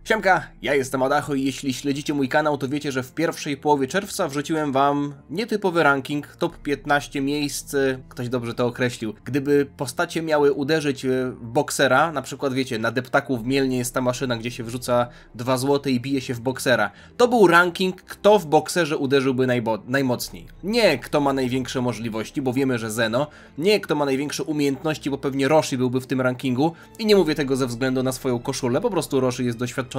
Siemka, ja jestem Adacho i jeśli śledzicie mój kanał, to wiecie, że w pierwszej połowie czerwca wrzuciłem wam nietypowy ranking, top 15 miejsc, ktoś dobrze to określił. Gdyby postacie miały uderzyć w boksera, na przykład wiecie, na deptaku w Mielnie jest ta maszyna, gdzie się wrzuca 2 złote i bije się w boksera. To był ranking, kto w bokserze uderzyłby najmocniej. Nie kto ma największe możliwości, bo wiemy, że Zeno, nie kto ma największe umiejętności, bo pewnie Roshi byłby w tym rankingu i nie mówię tego ze względu na swoją koszulę, po prostu Roshi jest doświadczony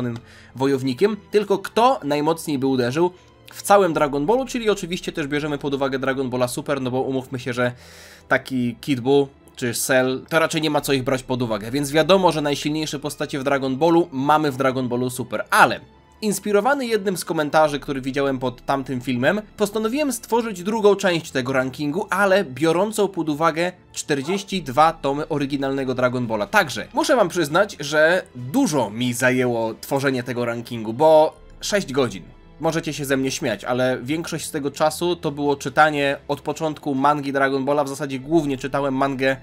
wojownikiem, tylko kto najmocniej by uderzył w całym Dragon Ballu, czyli oczywiście też bierzemy pod uwagę Dragon Balla Super, no bo umówmy się, że taki Kid Buu czy Cell, to raczej nie ma co ich brać pod uwagę, więc wiadomo, że najsilniejsze postacie w Dragon Ballu mamy w Dragon Ballu Super, ale inspirowany jednym z komentarzy, który widziałem pod tamtym filmem, postanowiłem stworzyć drugą część tego rankingu, ale biorącą pod uwagę 42 tomy oryginalnego Dragon Balla. Także muszę wam przyznać, że dużo mi zajęło tworzenie tego rankingu, bo 6 godzin. Możecie się ze mnie śmiać, ale większość z tego czasu to było czytanie od początku mangi Dragon Balla, w zasadzie głównie czytałem mangę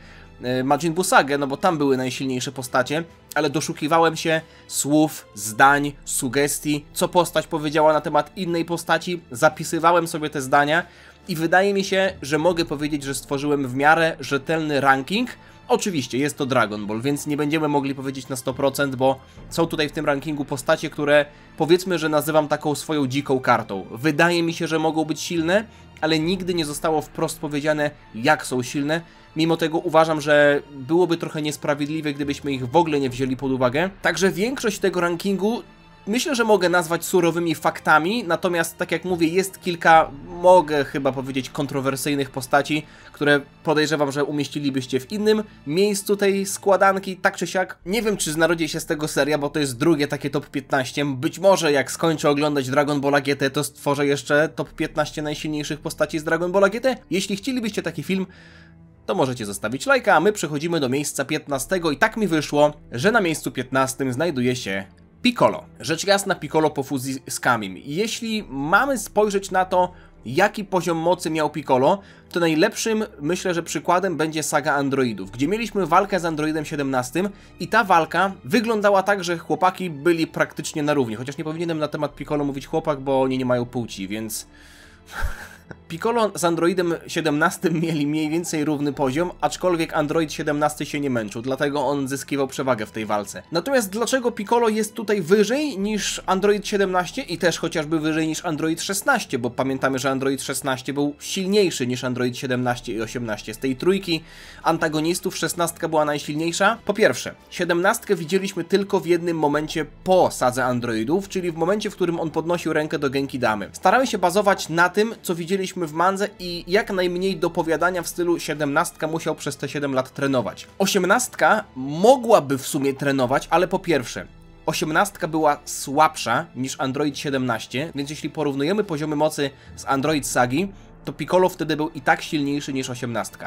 Majin Buu Sagę, no bo tam były najsilniejsze postacie, ale doszukiwałem się słów, zdań, sugestii, co postać powiedziała na temat innej postaci, zapisywałem sobie te zdania i wydaje mi się, że mogę powiedzieć, że stworzyłem w miarę rzetelny ranking. Oczywiście jest to Dragon Ball, więc nie będziemy mogli powiedzieć na 100%, bo są tutaj w tym rankingu postacie, które powiedzmy, że nazywam taką swoją dziką kartą. Wydaje mi się, że mogą być silne, ale nigdy nie zostało wprost powiedziane, jak są silne. Mimo tego uważam, że byłoby trochę niesprawiedliwe, gdybyśmy ich w ogóle nie wzięli pod uwagę. Także większość tego rankingu myślę, że mogę nazwać surowymi faktami, natomiast tak jak mówię, jest kilka, mogę chyba powiedzieć, kontrowersyjnych postaci, które podejrzewam, że umieścilibyście w innym miejscu tej składanki, tak czy siak. Nie wiem, czy narodzi się z tego seria, bo to jest drugie takie top 15. Być może jak skończę oglądać Dragon Balla GT, to stworzę jeszcze top 15 najsilniejszych postaci z Dragon Balla GT. Jeśli chcielibyście taki film, to możecie zostawić lajka, a my przechodzimy do miejsca 15 i tak mi wyszło, że na miejscu 15 znajduje się Piccolo. Rzecz jasna, Piccolo po fuzji z Kamim. Jeśli mamy spojrzeć na to, jaki poziom mocy miał Piccolo, to najlepszym, myślę, że przykładem będzie saga androidów, gdzie mieliśmy walkę z androidem 17 i ta walka wyglądała tak, że chłopaki byli praktycznie na równi. Chociaż nie powinienem na temat Piccolo mówić chłopak, bo oni nie mają płci, więc Piccolo z androidem 17 mieli mniej więcej równy poziom, aczkolwiek android 17 się nie męczył, dlatego on zyskiwał przewagę w tej walce. Natomiast dlaczego Piccolo jest tutaj wyżej niż android 17 i też chociażby wyżej niż android 16, bo pamiętamy, że android 16 był silniejszy niż android 17 i 18. Z tej trójki antagonistów 16 była najsilniejsza. Po pierwsze, 17 widzieliśmy tylko w jednym momencie po sadze androidów, czyli w momencie, w którym on podnosił rękę do Genki Damy. Staramy się bazować na tym, co widzieliśmy w mandze i jak najmniej dopowiadania w stylu 17 musiał przez te 7 lat trenować. 18 mogłaby w sumie trenować, ale po pierwsze, 18 była słabsza niż Android 17, więc jeśli porównujemy poziomy mocy z Android Sagi, to Piccolo wtedy był i tak silniejszy niż 18.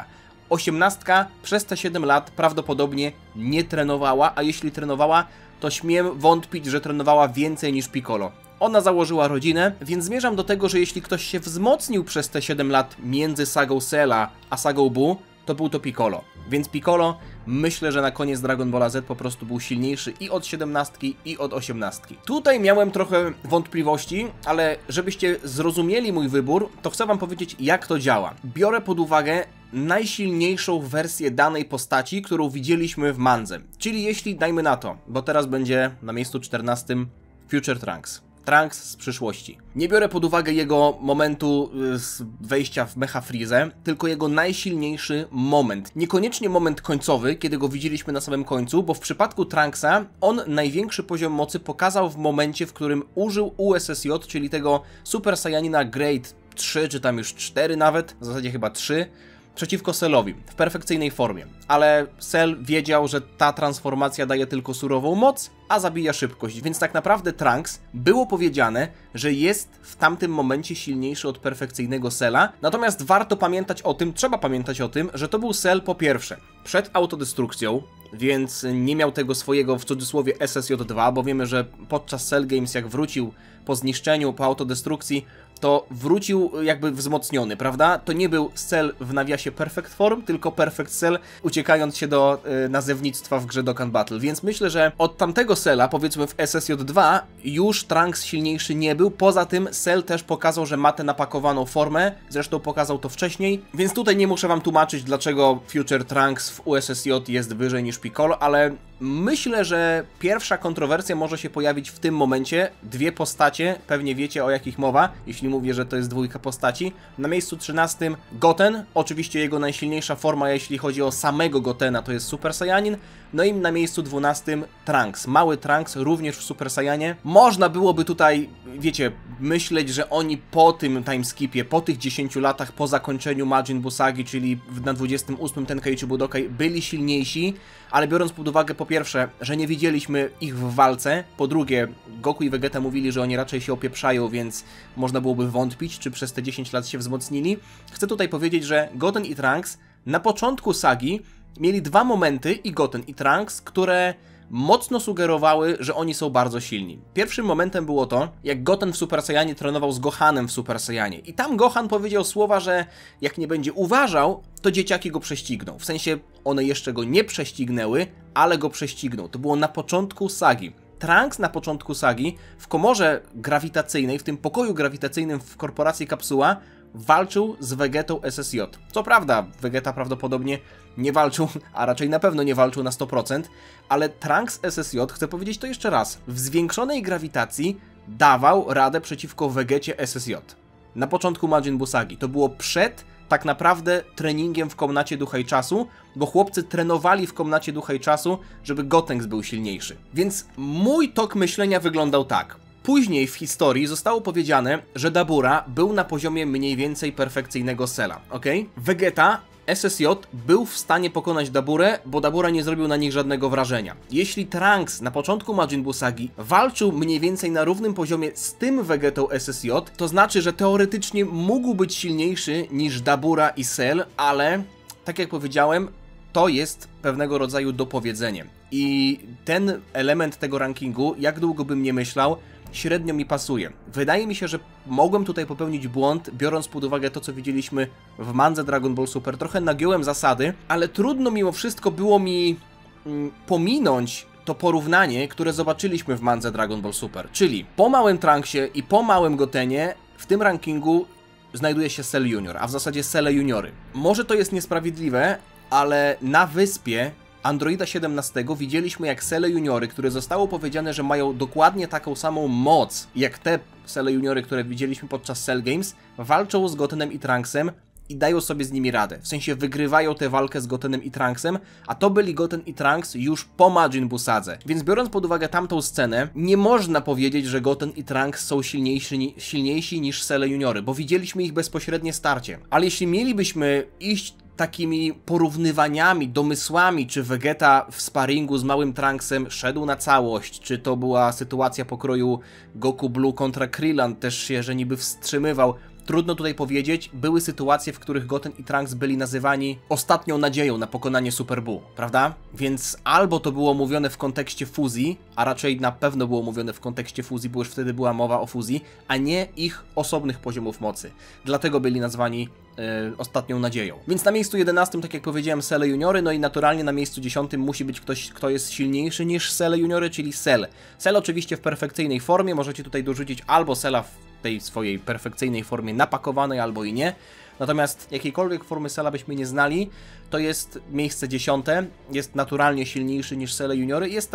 18 przez te 7 lat prawdopodobnie nie trenowała, a jeśli trenowała, to śmiem wątpić, że trenowała więcej niż Piccolo. Ona założyła rodzinę, więc zmierzam do tego, że jeśli ktoś się wzmocnił przez te 7 lat między sagą Cella a sagą Buu, to był to Piccolo. Więc Piccolo, myślę, że na koniec Dragon Balla Z po prostu był silniejszy i od 17 i od 18. Tutaj miałem trochę wątpliwości, ale żebyście zrozumieli mój wybór, to chcę wam powiedzieć, jak to działa. Biorę pod uwagę najsilniejszą wersję danej postaci, którą widzieliśmy w mandze. Czyli jeśli, dajmy na to, bo teraz będzie na miejscu 14 Future Trunks. Trunks z przyszłości. Nie biorę pod uwagę jego momentu z wejścia w Mecha Freeze, tylko jego najsilniejszy moment. Niekoniecznie moment końcowy, kiedy go widzieliśmy na samym końcu, bo w przypadku Trunksa on największy poziom mocy pokazał w momencie, w którym użył USSJ, czyli tego Super Saiyanina Grade 3, czy tam już 4 nawet, w zasadzie chyba 3, przeciwko Cellowi, w perfekcyjnej formie. Ale Cell wiedział, że ta transformacja daje tylko surową moc, a zabija szybkość, więc tak naprawdę Trunks było powiedziane, że jest w tamtym momencie silniejszy od perfekcyjnego Cella, natomiast warto pamiętać o tym, trzeba pamiętać o tym, że to był Cell po pierwsze przed autodestrukcją, więc nie miał tego swojego w cudzysłowie SSJ2, bo wiemy, że podczas Cell Games jak wrócił po zniszczeniu, po autodestrukcji, to wrócił jakby wzmocniony, prawda? To nie był Cell w nawiasie Perfect Form, tylko Perfect Cell uciekając się do nazewnictwa w grze Dokkan Battle. Więc myślę, że od tamtego Cella, powiedzmy w SSJ2, już Trunks silniejszy nie był. Poza tym Cell też pokazał, że ma tę napakowaną formę, zresztą pokazał to wcześniej, więc tutaj nie muszę wam tłumaczyć, dlaczego Future Trunks w USSJ jest wyżej niż Piccolo, ale myślę, że pierwsza kontrowersja może się pojawić w tym momencie. Dwie postacie, pewnie wiecie o jakich mowa, jeśli mówię, że to jest dwójka postaci. Na miejscu 13 Goten, oczywiście jego najsilniejsza forma, jeśli chodzi o samego Gotena, to jest Super Saiyanin. No i na miejscu 12 Trunks, mały Trunks, również w Super Saiyanie. Można byłoby tutaj, wiecie, myśleć, że oni po tym timeskipie, po tych 10 latach, po zakończeniu Majin Buu sagi, czyli na 28 Tenkaichi Budokai, byli silniejsi, ale biorąc pod uwagę po pierwsze, że nie widzieliśmy ich w walce, po drugie, Goku i Vegeta mówili, że oni raczej się opieprzają, więc można byłoby wątpić, czy przez te 10 lat się wzmocnili. Chcę tutaj powiedzieć, że Goten i Trunks na początku sagi mieli dwa momenty, i Goten i Trunks, które mocno sugerowały, że oni są bardzo silni. Pierwszym momentem było to, jak Goten w Super Saiyanie trenował z Gohanem w Super Saiyanie. I tam Gohan powiedział słowa, że jak nie będzie uważał, to dzieciaki go prześcigną. W sensie one jeszcze go nie prześcignęły, ale go prześcigną. To było na początku sagi. Trunks na początku sagi w komorze grawitacyjnej, w tym pokoju grawitacyjnym w korporacji Kapsuła, walczył z Vegetą SSJ. Co prawda, Vegeta prawdopodobnie nie walczył, a raczej na pewno nie walczył na 100%, ale Trunks SSJ, chcę powiedzieć to jeszcze raz, w zwiększonej grawitacji dawał radę przeciwko Vegecie SSJ. Na początku Majin Buu sagi. To było przed tak naprawdę treningiem w Komnacie Ducha i Czasu, bo chłopcy trenowali w Komnacie Ducha i Czasu, żeby Gotenks był silniejszy. Więc mój tok myślenia wyglądał tak. Później w historii zostało powiedziane, że Dabura był na poziomie mniej więcej perfekcyjnego Cella, ok? Vegeta SSJ był w stanie pokonać Daburę, bo Dabura nie zrobił na nich żadnego wrażenia. Jeśli Trunks na początku Majin Buu sagi walczył mniej więcej na równym poziomie z tym Vegetą SSJ, to znaczy, że teoretycznie mógł być silniejszy niż Dabura i Cell, ale tak jak powiedziałem, to jest pewnego rodzaju dopowiedzenie. I ten element tego rankingu, jak długo bym nie myślał, średnio mi pasuje. Wydaje mi się, że mogłem tutaj popełnić błąd, biorąc pod uwagę to, co widzieliśmy w mandze Dragon Ball Super. Trochę nagiąłem zasady, ale trudno mimo wszystko było mi pominąć to porównanie, które zobaczyliśmy w mandze Dragon Ball Super. Czyli po małym Trunksie i po małym Gotenie w tym rankingu znajduje się Cell Junior, a w zasadzie Celle Juniory. Może to jest niesprawiedliwe, ale na wyspie Androida 17 widzieliśmy, jak Celle Juniory, które zostało powiedziane, że mają dokładnie taką samą moc jak te Celle Juniory, które widzieliśmy podczas Cell Games, walczą z Gotenem i Trunksem i dają sobie z nimi radę. W sensie wygrywają tę walkę z Gotenem i Trunksem, a to byli Goten i Trunks już po Majin Buu sadze. Więc biorąc pod uwagę tamtą scenę, nie można powiedzieć, że Goten i Trunks są silniejsi niż Celle Juniory, bo widzieliśmy ich bezpośrednie starcie. Ale jeśli mielibyśmy iść takimi porównywaniami, domysłami, czy Vegeta w sparingu z małym Trunksem szedł na całość, czy to była sytuacja pokroju Goku Blue kontra Krillan, też się, że niby wstrzymywał. Trudno tutaj powiedzieć, były sytuacje, w których Goten i Trunks byli nazywani ostatnią nadzieją na pokonanie Super Buu, prawda? Więc albo to było mówione w kontekście fuzji, a raczej na pewno było mówione w kontekście fuzji, bo już wtedy była mowa o fuzji, a nie ich osobnych poziomów mocy. Dlatego byli nazwani ostatnią nadzieją. Więc na miejscu 11, tak jak powiedziałem, Celle Juniory, no i naturalnie na miejscu 10 musi być ktoś, kto jest silniejszy niż Celle Juniory, czyli Cell. Cell oczywiście w perfekcyjnej formie, możecie tutaj dorzucić albo Cella w tej swojej perfekcyjnej formie napakowanej, albo i nie. Natomiast jakiejkolwiek formy Cella byśmy nie znali, to jest miejsce 10, jest naturalnie silniejszy niż Celle Juniory. Jest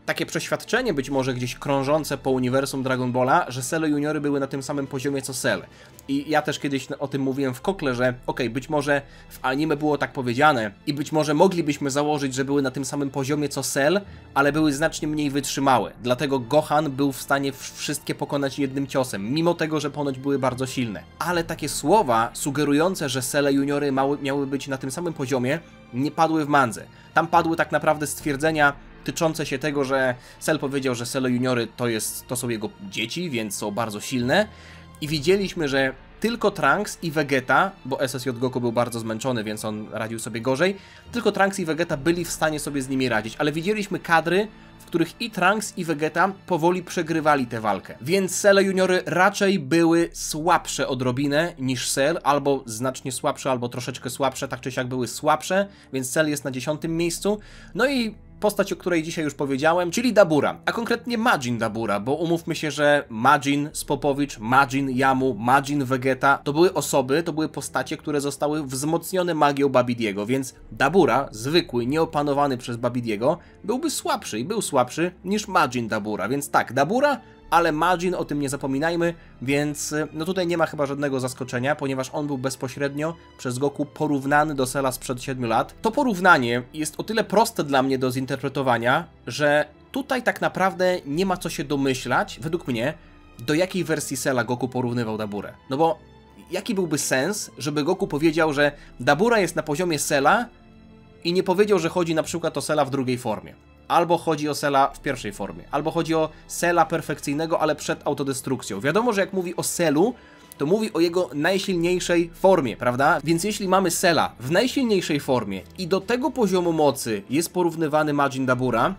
takie przeświadczenie być może gdzieś krążące po uniwersum Dragon Balla, że Celle Juniory były na tym samym poziomie co Cell. I ja też kiedyś o tym mówiłem w Kokle, że okej, być może w anime było tak powiedziane i być może moglibyśmy założyć, że były na tym samym poziomie co Cell, ale były znacznie mniej wytrzymałe. Dlatego Gohan był w stanie wszystkie pokonać jednym ciosem, mimo tego, że ponoć były bardzo silne. Ale takie słowa sugerujące, że Celle Juniory miały być na tym samym poziomie, nie padły w mandze. Tam padły tak naprawdę stwierdzenia tyczące się tego, że Cell powiedział, że Celle Juniory to są jego dzieci, więc są bardzo silne. I widzieliśmy, że tylko Trunks i Vegeta, bo SSJ Goku był bardzo zmęczony, więc on radził sobie gorzej, tylko Trunks i Vegeta byli w stanie sobie z nimi radzić, ale widzieliśmy kadry, w których i Trunks i Vegeta powoli przegrywali tę walkę. Więc Celle juniory raczej były słabsze odrobinę niż Cell, albo znacznie słabsze, albo troszeczkę słabsze, tak czy siak były słabsze, więc Cell jest na 10. miejscu. No i postać, o której dzisiaj już powiedziałem, czyli Dabura, a konkretnie Majin Dabura, bo umówmy się, że Majin Spopowicz, Majin Yamu, Majin Vegeta to były osoby, to były postacie, które zostały wzmocnione magią Babidiego, więc Dabura, zwykły, nieopanowany przez Babidiego, byłby słabszy i był słabszy niż Majin Dabura, więc tak, Dabura, ale Majin, o tym nie zapominajmy, więc no tutaj nie ma chyba żadnego zaskoczenia, ponieważ on był bezpośrednio przez Goku porównany do Cella sprzed 7 lat. To porównanie jest o tyle proste dla mnie do zinterpretowania, że tutaj tak naprawdę nie ma co się domyślać, według mnie, do jakiej wersji Cella Goku porównywał Daburę. No bo jaki byłby sens, żeby Goku powiedział, że Dabura jest na poziomie Cella i nie powiedział, że chodzi na przykład o Cella w drugiej formie. Albo chodzi o Cella w pierwszej formie, albo chodzi o Cella perfekcyjnego, ale przed autodestrukcją. Wiadomo, że jak mówi o Cellu, to mówi o jego najsilniejszej formie, prawda? Więc jeśli mamy Cella w najsilniejszej formie i do tego poziomu mocy jest porównywany Majin Dabura,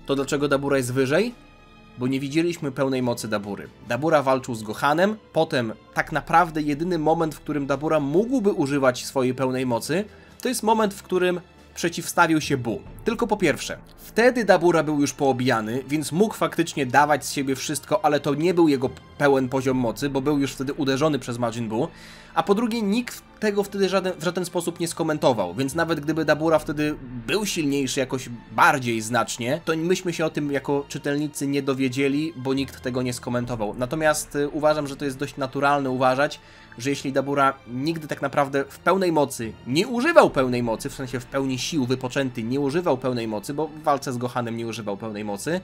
to dlaczego Dabura jest wyżej? Bo nie widzieliśmy pełnej mocy Dabury. Dabura walczył z Gohanem, potem tak naprawdę jedyny moment, w którym Dabura mógłby używać swojej pełnej mocy, to jest moment, w którym przeciwstawił się Buu. Tylko po pierwsze, wtedy Dabura był już poobijany, więc mógł faktycznie dawać z siebie wszystko, ale to nie był jego pełen poziom mocy, bo był już wtedy uderzony przez Majin Buu. A po drugie, nikt tego wtedy w żaden sposób nie skomentował, więc nawet gdyby Dabura wtedy był silniejszy jakoś bardziej znacznie, to myśmy się o tym jako czytelnicy nie dowiedzieli, bo nikt tego nie skomentował. Natomiast uważam, że to jest dość naturalne uważać, że jeśli Dabura nigdy tak naprawdę w pełnej mocy nie używał pełnej mocy, w sensie w pełni sił wypoczęty nie używał pełnej mocy, bo w walce z Gohanem nie używał pełnej mocy,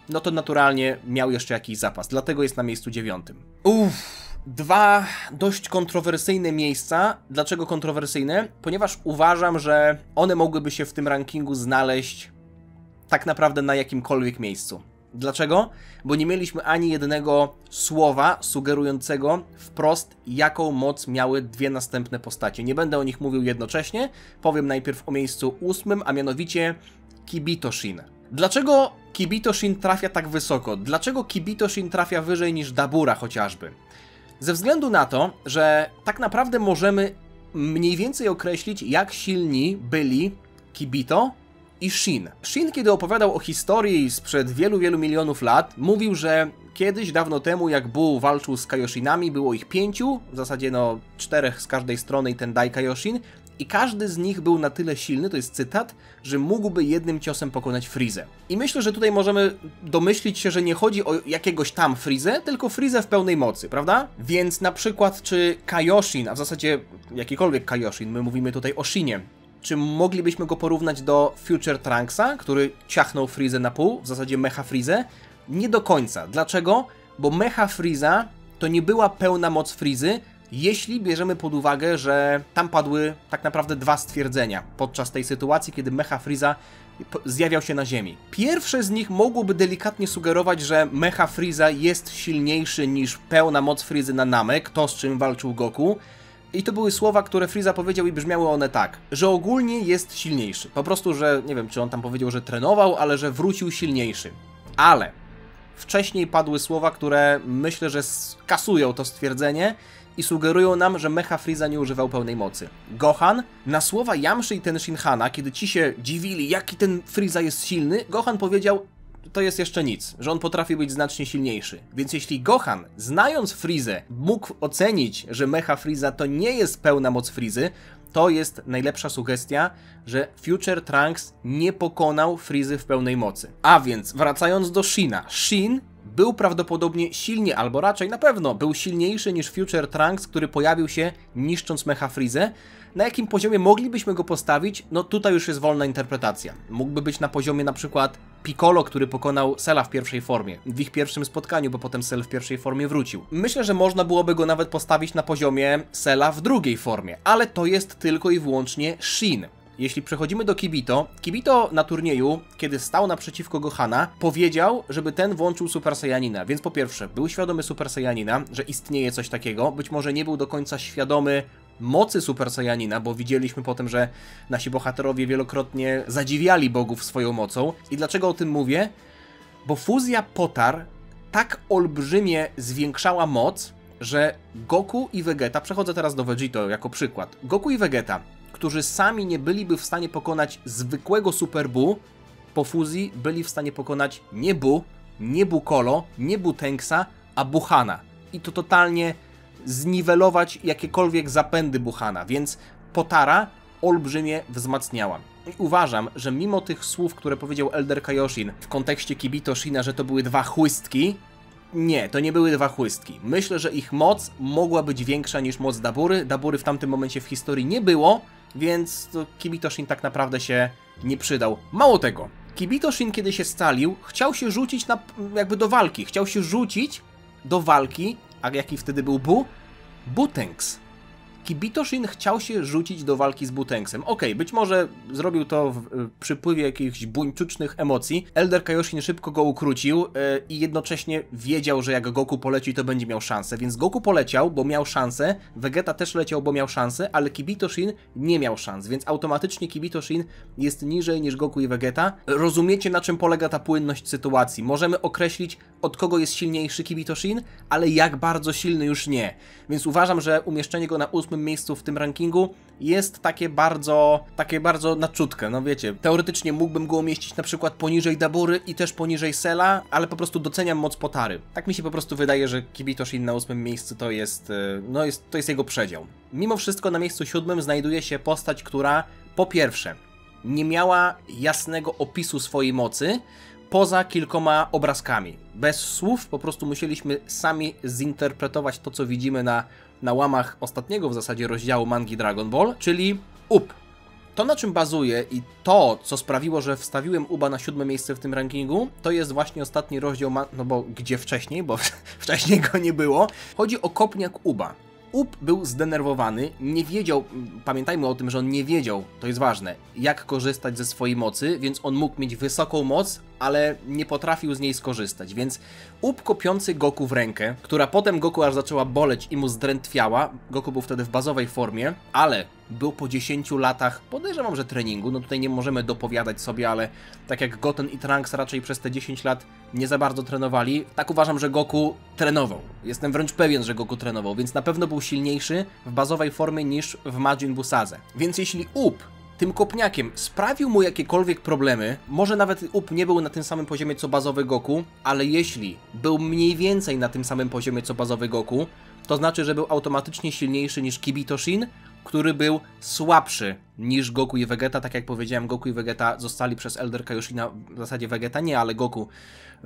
no to naturalnie miał jeszcze jakiś zapas, dlatego jest na miejscu 9. Dwa dość kontrowersyjne miejsca. Dlaczego kontrowersyjne? Ponieważ uważam, że one mogłyby się w tym rankingu znaleźć tak naprawdę na jakimkolwiek miejscu. Dlaczego? Bo nie mieliśmy ani jednego słowa sugerującego wprost, jaką moc miały dwie następne postacie. Nie będę o nich mówił jednocześnie, powiem najpierw o miejscu 8, a mianowicie Kibito Shin. Dlaczego Kibito Shin trafia tak wysoko? Dlaczego Kibito Shin trafia wyżej niż Dabura chociażby? Ze względu na to, że tak naprawdę możemy mniej więcej określić, jak silni byli Kibito i Shin. Shin, kiedy opowiadał o historii sprzed wielu, wielu milionów lat, mówił, że kiedyś, dawno temu, jak Buu walczył z Kaioshinami, było ich 5, w zasadzie 4 z każdej strony i ten Dai Kaioshin, i każdy z nich był na tyle silny, to jest cytat, że mógłby jednym ciosem pokonać Freezę. I myślę, że tutaj możemy domyślić się, że nie chodzi o jakiegoś tam Freezę, tylko Freezę w pełnej mocy, prawda? Więc na przykład, czy Kaioshin, a w zasadzie jakikolwiek Kaioshin, my mówimy tutaj o Shinie, czy moglibyśmy go porównać do Future Trunksa, który ciachnął Freezę na pół, w zasadzie Mecha Freezę? Nie do końca. Dlaczego? Bo Mecha Freeza to nie była pełna moc Freezy, jeśli bierzemy pod uwagę, że tam padły tak naprawdę dwa stwierdzenia podczas tej sytuacji, kiedy Mecha Freeza zjawiał się na Ziemi. Pierwsze z nich mogłoby delikatnie sugerować, że Mecha Freeza jest silniejszy niż pełna moc Freezy na Namek, to z czym walczył Goku. I to były słowa, które Freeza powiedział i brzmiały one tak, że ogólnie jest silniejszy. Po prostu, że nie wiem, czy on tam powiedział, że trenował, ale że wrócił silniejszy. Ale wcześniej padły słowa, które myślę, że skasują to stwierdzenie i sugerują nam, że Mecha Freeza nie używał pełnej mocy. Gohan na słowa Yamszy i Tenshinhana, kiedy ci się dziwili, jaki ten Freeza jest silny, Gohan powiedział, to jest jeszcze nic, że on potrafi być znacznie silniejszy. Więc jeśli Gohan, znając Freezę, mógł ocenić, że Mecha Freeza to nie jest pełna moc Freezy, to jest najlepsza sugestia, że Future Trunks nie pokonał Freezy w pełnej mocy. A więc, wracając do Shina. Shin był prawdopodobnie silnie, albo raczej na pewno był silniejszy niż Future Trunks, który pojawił się niszcząc Mecha Freezę. Na jakim poziomie moglibyśmy go postawić? No tutaj już jest wolna interpretacja. Mógłby być na poziomie na przykład Piccolo, który pokonał Cella w pierwszej formie, w ich pierwszym spotkaniu, bo potem Cell w pierwszej formie wrócił. Myślę, że można byłoby go nawet postawić na poziomie Cella w drugiej formie, ale to jest tylko i wyłącznie Shin. jeśli przechodzimy do Kibito, Kibito na turnieju, kiedy stał naprzeciwko Gohana, powiedział, żeby ten włączył Super Saiyanina, więc po pierwsze, był świadomy Super Saiyanina, że istnieje coś takiego, być może nie był do końca świadomy mocy Super Saiyanina, bo widzieliśmy potem, że nasi bohaterowie wielokrotnie zadziwiali bogów swoją mocą. I dlaczego o tym mówię? Bo fuzja Potar tak olbrzymie zwiększała moc, że Goku i Vegeta, przechodzę teraz do Vegito jako przykład, Goku i Vegeta, którzy sami nie byliby w stanie pokonać zwykłego Super Buu, po fuzji byli w stanie pokonać nie Buu, nie Bukolo, nie Butenksa, a Buhana. I to totalnie zniwelować jakiekolwiek zapędy Buhana, więc Potara olbrzymie wzmacniała. I uważam, że mimo tych słów, które powiedział Elder Kaioshin w kontekście Kibito Shina, że to były dwa chłystki, nie, to nie były dwa chłystki. Myślę, że ich moc mogła być większa niż moc Dabury. Dabury w tamtym momencie w historii nie było, więc Kibito Shin tak naprawdę się nie przydał. Mało tego, Kibito Shin, kiedy się scalił, chciał się rzucić jakby do walki. Chciał się rzucić do walki, a jaki wtedy był Buu? Butenks. Kibito Shin chciał się rzucić do walki z Butenksem. Okej, być może zrobił to w przypływie jakichś buńczucznych emocji. Elder Kaioshin szybko go ukrócił i jednocześnie wiedział, że jak Goku poleci, to będzie miał szansę. Więc Goku poleciał, bo miał szansę, Vegeta też leciał, bo miał szansę, ale Kibito Shin nie miał szans, więc automatycznie Kibito Shin jest niżej niż Goku i Vegeta. Rozumiecie, na czym polega ta płynność sytuacji. Możemy określić, od kogo jest silniejszy Kibito Shin, ale jak bardzo silny już nie. Więc uważam, że umieszczenie go na 8. miejscu w tym rankingu jest takie bardzo na czutkę, no wiecie, teoretycznie mógłbym go umieścić na przykład poniżej Dabury i też poniżej Cella, ale po prostu doceniam moc Potary. Tak mi się po prostu wydaje, że Kibito Shin na 8. miejscu to jest jego przedział. Mimo wszystko na miejscu 7. znajduje się postać, która po pierwsze nie miała jasnego opisu swojej mocy, poza kilkoma obrazkami. Bez słów po prostu musieliśmy sami zinterpretować to, co widzimy na łamach ostatniego w zasadzie rozdziału mangi Dragon Ball, czyli Up. To, na czym bazuje i to, co sprawiło, że wstawiłem Uba na 7. miejsce w tym rankingu, to jest właśnie ostatni rozdział, no bo gdzie wcześniej, bo wcześniej go nie było. Chodzi o kopniak Uba. Up był zdenerwowany, nie wiedział, pamiętajmy o tym, że on nie wiedział, to jest ważne, jak korzystać ze swojej mocy, więc on mógł mieć wysoką moc, ale nie potrafił z niej skorzystać, więc Up kopiący Goku w rękę, która potem Goku aż zaczęła boleć i mu zdrętwiała, Goku był wtedy w bazowej formie, ale był po 10 latach, podejrzewam, że treningu, no tutaj nie możemy dopowiadać sobie, ale tak jak Goten i Trunks raczej przez te 10 lat nie za bardzo trenowali, tak uważam, że Goku trenował. Jestem wręcz pewien, że Goku trenował, więc na pewno był silniejszy w bazowej formie niż w Majin Buu Sadze. Więc jeśli Up tym kopniakiem sprawił mu jakiekolwiek problemy, może nawet Up nie był na tym samym poziomie co bazowy Goku, ale jeśli był mniej więcej na tym samym poziomie co bazowy Goku, to znaczy, że był automatycznie silniejszy niż Kibito Shin, który był słabszy niż Goku i Vegeta. Tak jak powiedziałem, Goku i Vegeta zostali przez Elder Kaioshina, w zasadzie Vegeta nie, ale Goku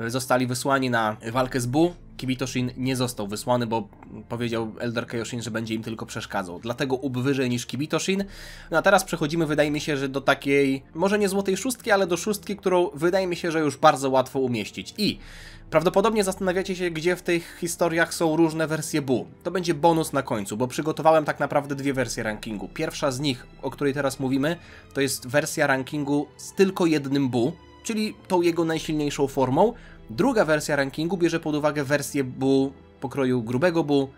zostali wysłani na walkę z Buu. Kibito Shin nie został wysłany, bo powiedział Elder Kaioshin, że będzie im tylko przeszkadzał. Dlatego Up wyżej niż Kibito Shin. No a teraz przechodzimy, wydaje mi się, że do takiej, może nie złotej szóstki, ale do szóstki, którą wydaje mi się, że już bardzo łatwo umieścić. I prawdopodobnie zastanawiacie się, gdzie w tych historiach są różne wersje Buu. To będzie bonus na końcu, bo przygotowałem tak naprawdę dwie wersje rankingu. Pierwsza z nich, o której teraz mówimy, to jest wersja rankingu z tylko jednym Buu, czyli tą jego najsilniejszą formą. Druga wersja rankingu bierze pod uwagę wersję Buu pokroju grubego Buu,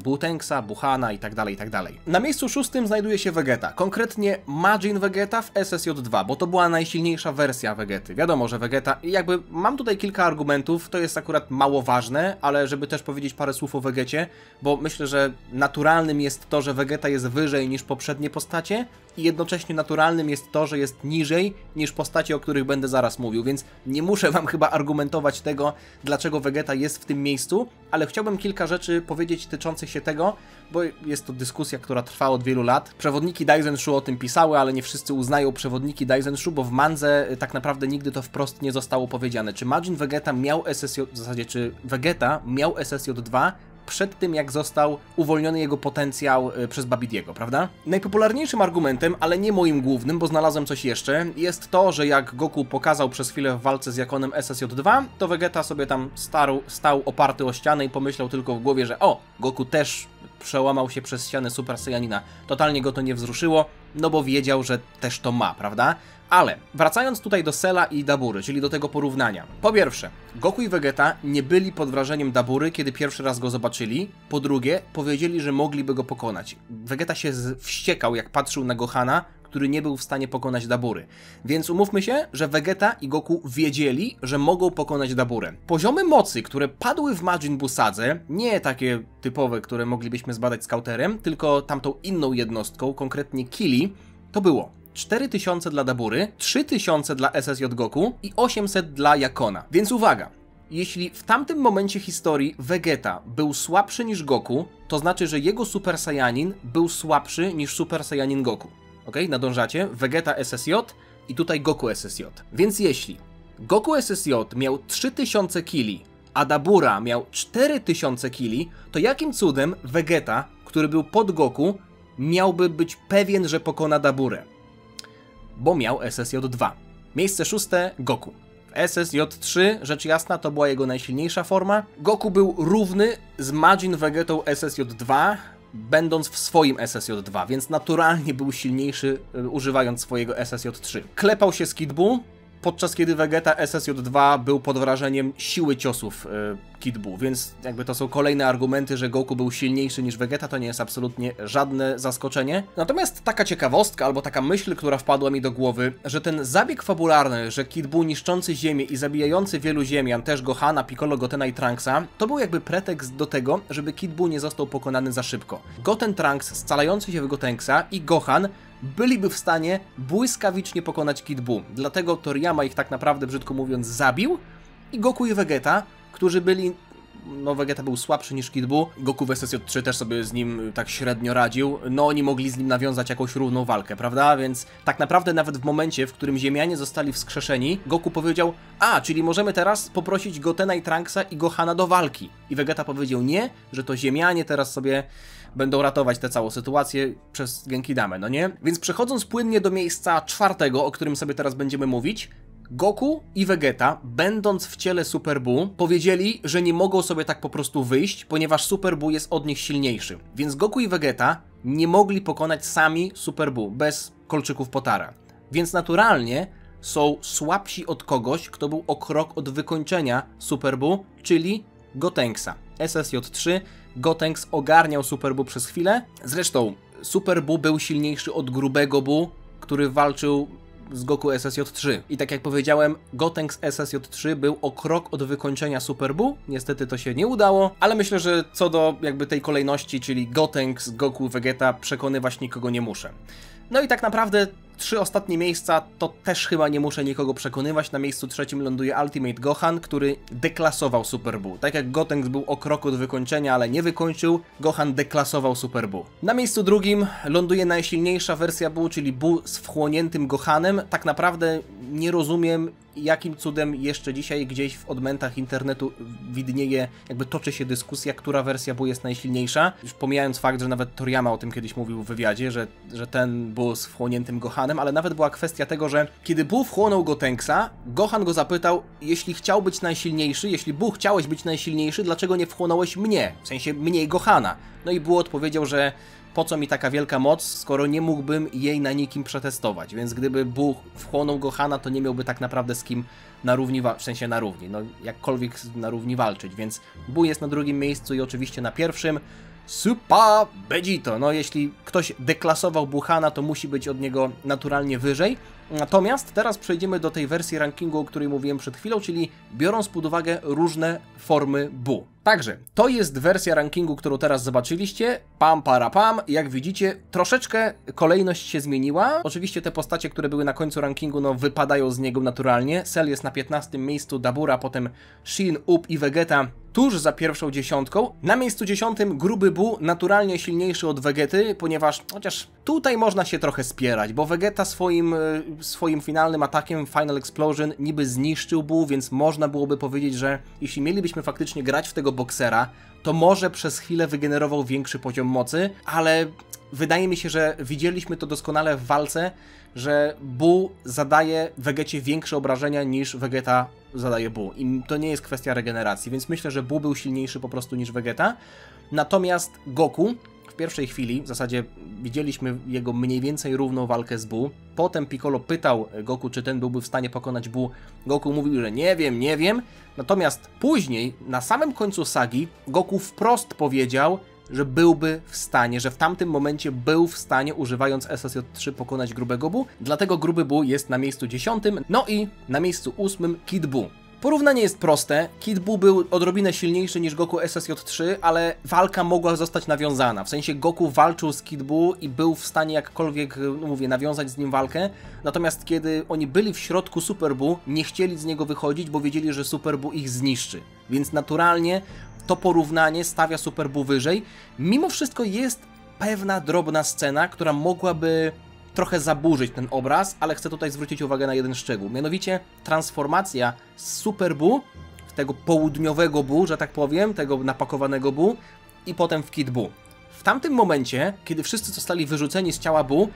Butenksa, Buhana i tak dalej, i tak dalej. Na miejscu 6. znajduje się Vegeta, konkretnie Majin Vegeta w SSJ2, bo to była najsilniejsza wersja Vegety. Wiadomo, że Vegeta, jakby mam tutaj kilka argumentów, to jest akurat mało ważne, ale żeby też powiedzieć parę słów o Vegecie, bo myślę, że naturalnym jest to, że Vegeta jest wyżej niż poprzednie postacie i jednocześnie naturalnym jest to, że jest niżej niż postacie, o których będę zaraz mówił, więc nie muszę wam chyba argumentować tego, dlaczego Vegeta jest w tym miejscu, ale chciałbym kilka rzeczy powiedzieć tyczących się tego, bo jest to dyskusja, która trwa od wielu lat. Przewodniki Daizenshu o tym pisały, ale nie wszyscy uznają przewodniki Daizenshu, bo w mandze tak naprawdę nigdy to wprost nie zostało powiedziane. Czy Majin Vegeta miał SSJ, w zasadzie czy Vegeta miał SSJ2 przed tym, jak został uwolniony jego potencjał przez Babidiego, prawda? Najpopularniejszym argumentem, ale nie moim głównym, bo znalazłem coś jeszcze, jest to, że jak Goku pokazał przez chwilę w walce z Jakonem SSJ2, to Vegeta sobie tam stał oparty o ścianę i pomyślał tylko w głowie, że o, Goku też przełamał się przez ścianę Super Saiyanina. Totalnie go to nie wzruszyło. no bo wiedział, że też to ma, prawda? Ale wracając tutaj do Cella i Dabury, czyli do tego porównania. Po pierwsze, Goku i Vegeta nie byli pod wrażeniem Dabury, kiedy pierwszy raz go zobaczyli. Po drugie, powiedzieli, że mogliby go pokonać. Vegeta się wściekał, jak patrzył na Gohana, który nie był w stanie pokonać Dabury. Więc umówmy się, że Vegeta i Goku wiedzieli, że mogą pokonać Daburę. Poziomy mocy, które padły w Majin Buu Sadze, nie takie typowe, które moglibyśmy zbadać skauterem, tylko tamtą inną jednostką, konkretnie Kili, to było 4000 dla Dabury, 3000 dla SSJ Goku i 800 dla Yakona. Więc uwaga, jeśli w tamtym momencie historii Vegeta był słabszy niż Goku, to znaczy, że jego Super Saiyanin był słabszy niż Super Saiyanin Goku. Ok? Nadążacie? Vegeta SSJ i tutaj Goku SSJ. Więc jeśli Goku SSJ miał 3000 kili, a Dabura miał 4000 kili, to jakim cudem Vegeta, który był pod Goku, miałby być pewien, że pokona Daburę? Bo miał SSJ2. Miejsce 6. Goku. SSJ3, rzecz jasna, to była jego najsilniejsza forma. Goku był równy z Majin Vegetą SSJ2, będąc w swoim SSJ2, więc naturalnie był silniejszy, używając swojego SSJ3. Klepał się z Kid Buu, podczas kiedy Vegeta SSJ2 był pod wrażeniem siły ciosów Kid Buu, więc jakby to są kolejne argumenty, że Goku był silniejszy niż Vegeta, to nie jest absolutnie żadne zaskoczenie. Natomiast taka ciekawostka, albo taka myśl, która wpadła mi do głowy, że ten zabieg fabularny, że Kid Buu niszczący Ziemię i zabijający wielu Ziemian, też Gohana, Piccolo, Gotena i Trunksa, to był jakby pretekst do tego, żeby Kid Buu nie został pokonany za szybko. Goten Trunks scalający się w Gotenksa i Gohan byliby w stanie błyskawicznie pokonać Kid Buu. Dlatego Toriyama ich tak naprawdę, brzydko mówiąc, zabił i Goku i Vegeta, którzy byli... No, Vegeta był słabszy niż Kid Buu, Goku w SSJ3 też sobie z nim tak średnio radził, no oni mogli z nim nawiązać jakąś równą walkę, prawda? Więc tak naprawdę nawet w momencie, w którym Ziemianie zostali wskrzeszeni, Goku powiedział: a, czyli możemy teraz poprosić Gotena i Trunksa i Gohana do walki. I Vegeta powiedział nie, że to Ziemianie teraz sobie będą ratować tę całą sytuację przez Genkidamę, no nie? Więc przechodząc płynnie do miejsca 4, o którym sobie teraz będziemy mówić, Goku i Vegeta, będąc w ciele Super Buu, powiedzieli, że nie mogą sobie tak po prostu wyjść, ponieważ Super Buu jest od nich silniejszy. Więc Goku i Vegeta nie mogli pokonać sami Super Buu, bez kolczyków Potara. Więc naturalnie są słabsi od kogoś, kto był o krok od wykończenia Super Buu, czyli Gotenksa. SSJ3, Gotenks ogarniał Super Buu przez chwilę. Zresztą Super Buu był silniejszy od grubego Buu, który walczył z Goku SSJ3. I tak jak powiedziałem, Gotenks SSJ3 był o krok od wykończenia Super Buu. Niestety to się nie udało, ale myślę, że co do jakby tej kolejności, czyli Gotenks, Goku, Vegeta, przekonywać nikogo nie muszę. No i tak naprawdę 3 ostatnie miejsca to też chyba nie muszę nikogo przekonywać. Na miejscu 3 ląduje Ultimate Gohan, który deklasował Super Buu. Tak jak Gotenks był o krok od wykończenia, ale nie wykończył, Gohan deklasował Super Buu. Na miejscu 2 ląduje najsilniejsza wersja Buu, czyli Buu z wchłoniętym Gohanem. Tak naprawdę nie rozumiem, jakim cudem jeszcze dzisiaj gdzieś w odmętach internetu widnieje, jakby toczy się dyskusja, która wersja Buu jest najsilniejsza. Już pomijając fakt, że nawet Toriyama o tym kiedyś mówił w wywiadzie, że ten Buu z wchłoniętym Gohanem, ale nawet była kwestia tego, że kiedy Buu wchłonął Gotenksa, Gohan go zapytał, jeśli chciał być najsilniejszy, jeśli Buu chciałeś być najsilniejszy, dlaczego nie wchłonąłeś mnie? W sensie mniej Gohana. No i Buu odpowiedział, że po co mi taka wielka moc, skoro nie mógłbym jej na nikim przetestować. Więc gdyby Buu wchłonął Gohana, to nie miałby tak naprawdę z kim na równi, w sensie na równi, no jakkolwiek na równi walczyć. Więc Buu jest na 2. miejscu i oczywiście na 1. Super Vegito. No jeśli ktoś deklasował Buhana, to musi być od niego naturalnie wyżej. Natomiast teraz przejdziemy do tej wersji rankingu, o której mówiłem przed chwilą, czyli biorąc pod uwagę różne formy Buu. Także, to jest wersja rankingu, którą teraz zobaczyliście. Pam, para, pam. Jak widzicie, troszeczkę kolejność się zmieniła. Oczywiście te postacie, które były na końcu rankingu, no wypadają z niego naturalnie. Cell jest na 15. miejscu, Dabura, potem Shin, Up i Vegeta tuż za pierwszą 10. Na miejscu 10. gruby Buu, naturalnie silniejszy od Vegety, ponieważ chociaż tutaj można się trochę spierać, bo Vegeta swoim finalnym atakiem Final Explosion niby zniszczył Buu, więc można byłoby powiedzieć, że jeśli mielibyśmy faktycznie grać w tego boksera, to może przez chwilę wygenerował większy poziom mocy, ale wydaje mi się, że widzieliśmy to doskonale w walce, że Buu zadaje Vegecie większe obrażenia niż Vegeta zadaje Buu. I to nie jest kwestia regeneracji, więc myślę, że Buu był silniejszy po prostu niż Vegeta. Natomiast Goku, w pierwszej chwili, w zasadzie widzieliśmy jego mniej więcej równą walkę z Buu. Potem Piccolo pytał Goku, czy ten byłby w stanie pokonać Buu. Goku mówił, że nie wiem. Natomiast później, na samym końcu sagi, Goku wprost powiedział, że byłby w stanie, że w tamtym momencie był w stanie, używając SSJ-3, pokonać grubego Buu. Dlatego gruby Buu jest na miejscu 10, no i na miejscu 8 Kid Buu. Porównanie jest proste. Kid Buu był odrobinę silniejszy niż Goku SSJ-3, ale walka mogła zostać nawiązana. W sensie Goku walczył z Kid Buu i był w stanie jakkolwiek, no mówię, nawiązać z nim walkę. Natomiast kiedy oni byli w środku Super Buu, nie chcieli z niego wychodzić, bo wiedzieli, że Super Buu ich zniszczy. Więc naturalnie to porównanie stawia Super Buu wyżej. Mimo wszystko jest pewna drobna scena, która mogłaby trochę zaburzyć ten obraz, ale chcę tutaj zwrócić uwagę na jeden szczegół. Mianowicie transformacja z Super Buu, tego południowego Buu, że tak powiem, tego napakowanego Buu i potem w Kid Buu. W tamtym momencie, kiedy wszyscy zostali wyrzuceni z ciała Buu,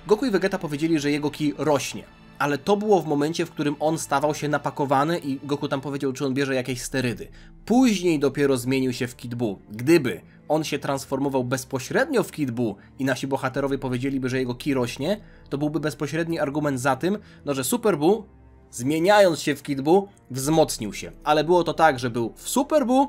Goku i Vegeta powiedzieli, że jego ki rośnie. Ale to było w momencie, w którym on stawał się napakowany i Goku tam powiedział, czy on bierze jakieś sterydy. Później dopiero zmienił się w Kid Buu. Gdyby on się transformował bezpośrednio w Kid Buu i nasi bohaterowie powiedzieliby, że jego ki rośnie, to byłby bezpośredni argument za tym, no, że Super Buu, zmieniając się w Kid Buu, wzmocnił się. Ale było to tak, że był w Super Buu,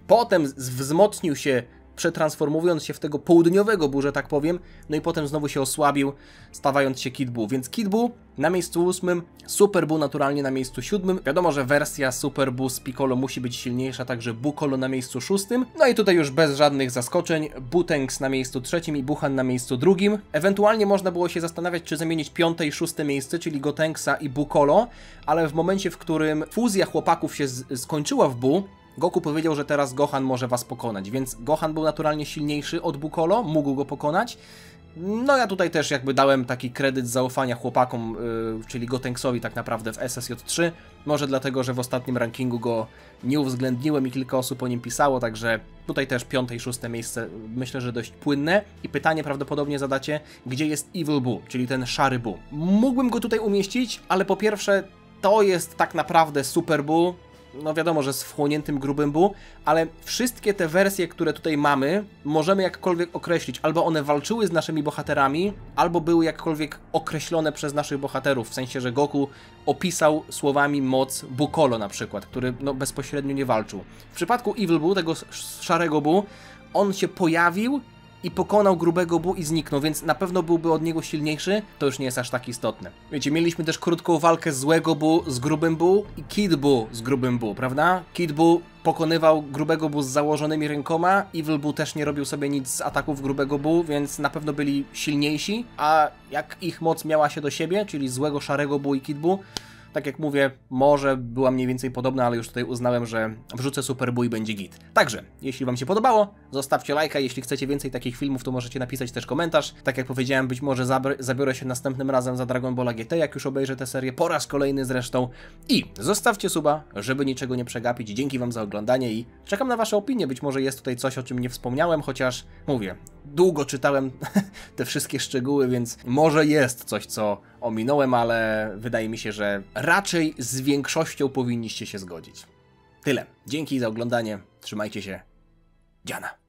potem wzmocnił się, przetransformując się w tego południowego Buu, że tak powiem, no i potem znowu się osłabił, stawając się Kid Buu. Więc Kid Buu na miejscu 8, Super Buu naturalnie na miejscu 7. Wiadomo, że wersja Super Buu z Piccolo musi być silniejsza, także Buccolo na miejscu 6. No i tutaj już bez żadnych zaskoczeń, Butenks na miejscu 3 i Buchan na miejscu 2. Ewentualnie można było się zastanawiać, czy zamienić 5. i 6. miejsce, czyli Gotenksa i Buccolo, ale w momencie, w którym fuzja chłopaków się skończyła w Buu, Goku powiedział, że teraz Gohan może was pokonać, więc Gohan był naturalnie silniejszy od Buccolo, mógł go pokonać. No ja tutaj też jakby dałem taki kredyt zaufania chłopakom, czyli Gotenksowi tak naprawdę w SSJ-3. Może dlatego, że w ostatnim rankingu go nie uwzględniłem i kilka osób o nim pisało, także tutaj też 5. i 6. miejsce myślę, że dość płynne. I pytanie prawdopodobnie zadacie, gdzie jest Evil Buu, czyli ten szary Buu. Mógłbym go tutaj umieścić, ale po pierwsze to jest tak naprawdę Super Buu. No wiadomo, że z wchłoniętym grubym Buu, ale wszystkie te wersje, które tutaj mamy, możemy jakkolwiek określić. Albo one walczyły z naszymi bohaterami, albo były jakkolwiek określone przez naszych bohaterów. W sensie, że Goku opisał słowami moc Buccolo na przykład, który no, bezpośrednio nie walczył. W przypadku Evil Buu, tego szarego Buu, on się pojawił i pokonał grubego Buu i zniknął, więc na pewno byłby od niego silniejszy, to już nie jest aż tak istotne. Wiecie, mieliśmy też krótką walkę złego Buu z grubym Buu i Kid Buu z grubym Buu, prawda? Kid Buu pokonywał grubego Buu z założonymi rękoma, Evil Buu też nie robił sobie nic z ataków grubego Buu, więc na pewno byli silniejsi, a jak ich moc miała się do siebie, czyli złego szarego Buu i Kid Buu, tak jak mówię, może była mniej więcej podobna, ale już tutaj uznałem, że wrzucę Super Buu i będzie git. Także, jeśli wam się podobało, zostawcie lajka. Jeśli chcecie więcej takich filmów, to możecie napisać też komentarz. Tak jak powiedziałem, być może zabiorę się następnym razem za Dragon Balla GT, jak już obejrzę tę serię, po raz kolejny zresztą. I zostawcie suba, żeby niczego nie przegapić. Dzięki wam za oglądanie i czekam na wasze opinie. Być może jest tutaj coś, o czym nie wspomniałem, chociaż mówię, długo czytałem te wszystkie szczegóły, więc może jest coś, co ominąłem, ale wydaje mi się, że raczej z większością powinniście się zgodzić. Tyle. Dzięki za oglądanie. Trzymajcie się. Dziana.